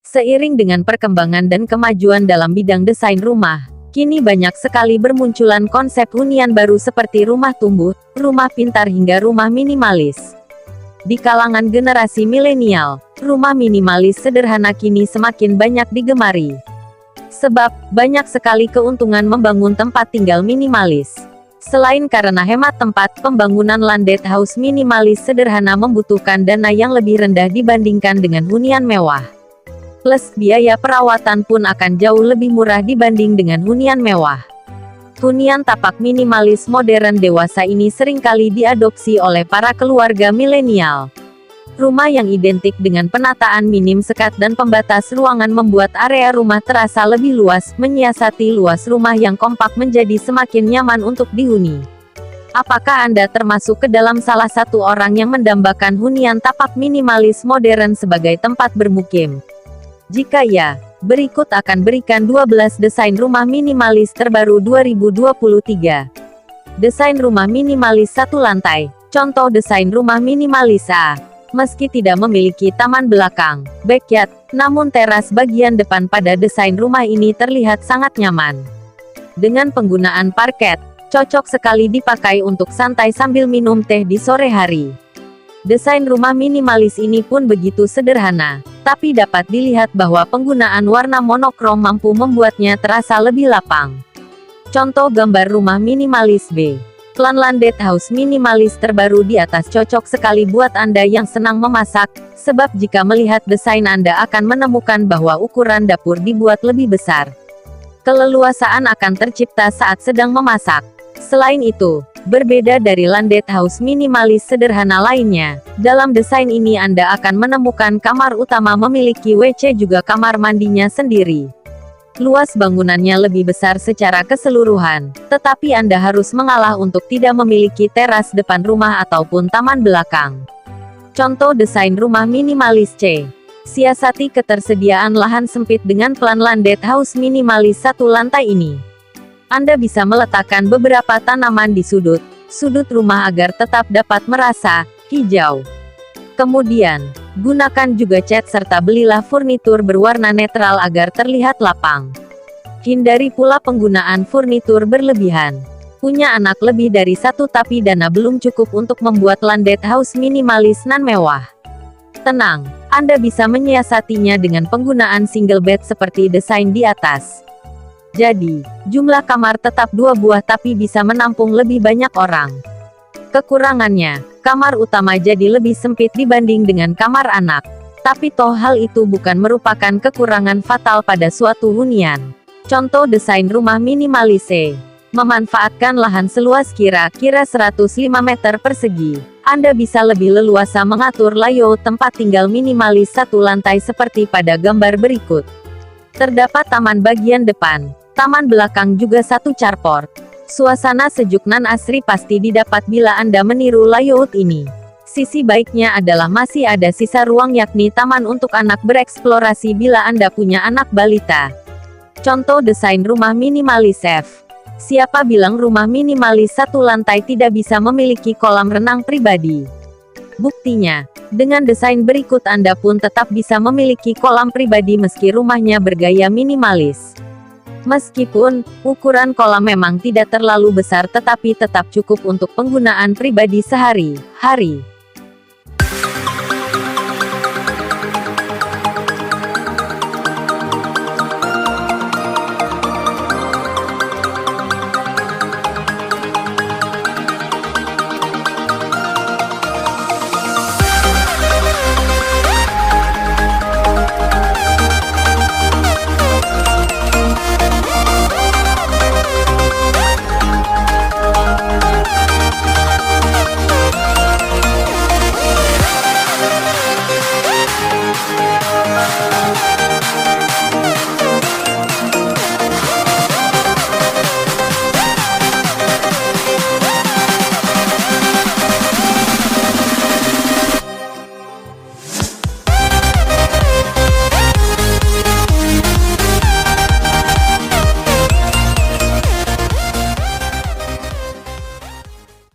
Seiring dengan perkembangan dan kemajuan dalam bidang desain rumah, kini banyak sekali bermunculan konsep hunian baru seperti rumah tumbuh, rumah pintar hingga rumah minimalis. Di kalangan generasi milenial, rumah minimalis sederhana kini semakin banyak digemari. Sebab, banyak sekali keuntungan membangun tempat tinggal minimalis. Selain karena hemat tempat, pembangunan landed house minimalis sederhana membutuhkan dana yang lebih rendah dibandingkan dengan hunian mewah. Plus, biaya perawatan pun akan jauh lebih murah dibanding dengan hunian mewah. Hunian tapak minimalis modern dewasa ini seringkali diadopsi oleh para keluarga milenial. Rumah yang identik dengan penataan minim sekat dan pembatas ruangan membuat area rumah terasa lebih luas, menyiasati luas rumah yang kompak menjadi semakin nyaman untuk dihuni. Apakah Anda termasuk ke dalam salah satu orang yang mendambakan hunian tapak minimalis modern sebagai tempat bermukim? Jika ya, berikut akan berikan 12 desain rumah minimalis terbaru 2023. Desain rumah minimalis satu lantai. Contoh desain rumah minimalis A. Meski tidak memiliki taman belakang, backyard, namun teras bagian depan pada desain rumah ini terlihat sangat nyaman. Dengan penggunaan parket, cocok sekali dipakai untuk santai sambil minum teh di sore hari. Desain rumah minimalis ini pun begitu sederhana, tapi dapat dilihat bahwa penggunaan warna monokrom mampu membuatnya terasa lebih lapang. Contoh gambar rumah minimalis B. Plan landed house minimalis terbaru di atas cocok sekali buat Anda yang senang memasak, sebab jika melihat desain Anda akan menemukan bahwa ukuran dapur dibuat lebih besar. Keleluasaan akan tercipta saat sedang memasak. Selain itu, berbeda dari landed house minimalis sederhana lainnya, dalam desain ini Anda akan menemukan kamar utama memiliki WC juga kamar mandinya sendiri. Luas bangunannya lebih besar secara keseluruhan, tetapi Anda harus mengalah untuk tidak memiliki teras depan rumah ataupun taman belakang. Contoh desain rumah minimalis C. Siasati ketersediaan lahan sempit dengan plan landed house minimalis satu lantai ini. Anda bisa meletakkan beberapa tanaman di sudut rumah agar tetap dapat merasa hijau. Kemudian, gunakan juga cat serta belilah furnitur berwarna netral agar terlihat lapang. Hindari pula penggunaan furnitur berlebihan. Punya anak lebih dari satu tapi dana belum cukup untuk membuat landed house minimalis nan mewah? Tenang, Anda bisa menyiasatinya dengan penggunaan single bed seperti desain di atas. Jadi, jumlah kamar tetap 2 buah tapi bisa menampung lebih banyak orang. Kekurangannya, kamar utama jadi lebih sempit dibanding dengan kamar anak. Tapi toh hal itu bukan merupakan kekurangan fatal pada suatu hunian. Contoh desain rumah minimalis C. Memanfaatkan lahan seluas kira-kira 105 meter persegi. Anda bisa lebih leluasa mengatur layout tempat tinggal minimalis satu lantai seperti pada gambar berikut. Terdapat taman bagian depan, taman belakang juga satu carport. Suasana sejuk nan asri pasti didapat bila Anda meniru layout ini. Sisi baiknya adalah masih ada sisa ruang yakni taman untuk anak bereksplorasi bila Anda punya anak balita. Contoh desain rumah minimalis F. Siapa bilang rumah minimalis satu lantai tidak bisa memiliki kolam renang pribadi? Buktinya, dengan desain berikut Anda pun tetap bisa memiliki kolam pribadi meski rumahnya bergaya minimalis. Meskipun, ukuran kolam memang tidak terlalu besar tetapi tetap cukup untuk penggunaan pribadi sehari-hari.